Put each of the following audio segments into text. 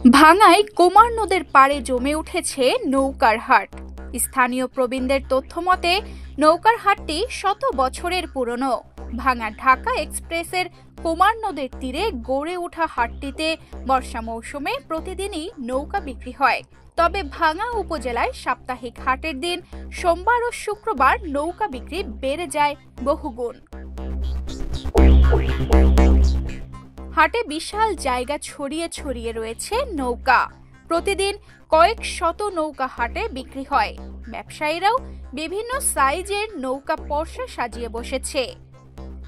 ভাঙায় কুমার নদের পাড়ে জমে উঠেছে নৌকার হাট। স্থানীয় প্রবীণদের তথ্য মতে নৌকার হাটটি শত বছরের পুরনো। ভাঙা ঢাকা এক্সপ্রেসের কুমার নদের তীরে গড়ে ওঠা হাটটিতে বর্ষা মৌসুমে প্রতিদিনই নৌকা বিক্রি হয়। তবে ভাঙা উপজেলায় সাপ্তাহিক হাটের দিন সোমবার ও শুক্রবার নৌকা বিক্রি বেড়ে যায় বহুগুণ। হাটে বিশাল জায়গা ছড়িয়ে ছড়িয়ে রয়েছে নৌকা। প্রতিদিন কয়েক শত নৌকা হাটে বিক্রি হয়। ব্যবসায়ীরাও বিভিন্ন সাইজের নৌকা পর্সা সাজিয়ে বসেছে।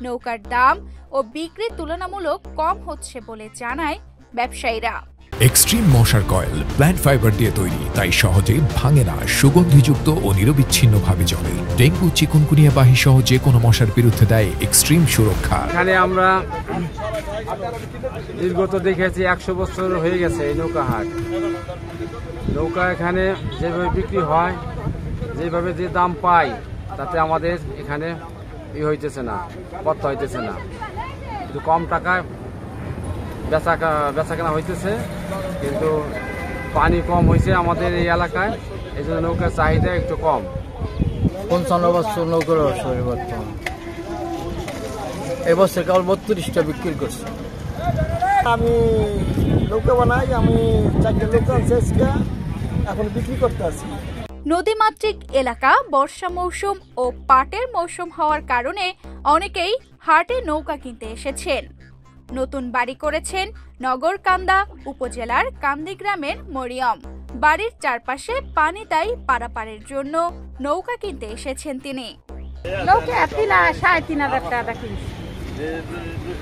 নৌকার দাম ও বিক্রি তুলনামূলক কম হচ্ছে বলে জানায় ব্যবসায়ীরা। এক্সট্রিম মশার কয়েল প্ল্যান্ট ফাইবার দিয়ে তৈরি, তাই সহজে ভাঙে না, সুগন্ধিযুক্ত ও নিরবিচ্ছিন্নভাবে জ্বলে। ডেঙ্গু, চিকুনগুনিয়া বাহি সহ যে কোনো মশার বিরুদ্ধে দেয় এক্সট্রিম সুরক্ষা। এখানে আমরা দীর্ঘত দেখেছি 100 বছর হয়ে গেছে এই নৌকা হাট। নৌকা এখানে যেভাবে বিক্রি হয়, যেভাবে যে দাম পাই, তাতে আমাদের এখানে হইতেছে না, কর্তা হইতেছে না। একটু কম টাকায় বেচা কেনা হইতেছে, কিন্তু পানি কম হয়েছে আমাদের এই এলাকায়, এই জন্য নৌকার চাহিদা একটু কম। 55 বছর নৌকার বর্তমান এবছর কেবল 32টা বিক্রি করছি। আমি নৌকা বানাই, আমি 4টা নৌকা এখন বিক্রি করতে আছি। নদীমাতৃক এলাকা, বর্ষা মৌসুম ও পাটের মৌসুম হওয়ার কারণে অনেকেই হাটে নৌকা কিনতে এসেছেন। নতুন বাড়ি করেছেন নগরকান্দা উপজেলার কান্দি গ্রামের মরিয়ম। বাড়ির চারপাশে পানি, তাই পারাপারের জন্য নৌকা কিনতে এসেছেন তিনি। নৌকা 3,500 টাকা কিনছি।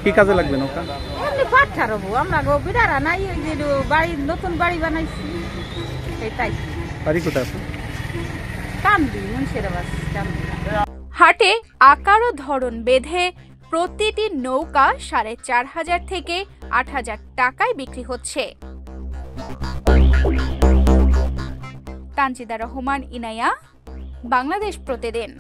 কি কাজে লাগবে নৌকা? এমনি পাট ছাড়বো, আমরা বিড়ারা নাই, ওই যে বাড়ি নতুন বাড়ি বানাইছি এটাই। বাড়ি কোথায়? কান্দি, মুন্সিরাবাদ কান্দি। হাটে আকার ও ধরন বেঁধে প্রতিটি নৌকা 4,500 থেকে 8,000 টাকায় বিক্রি হচ্ছে। তানজিদা রহমান, ইনায়া, বাংলাদেশ প্রতিদিন।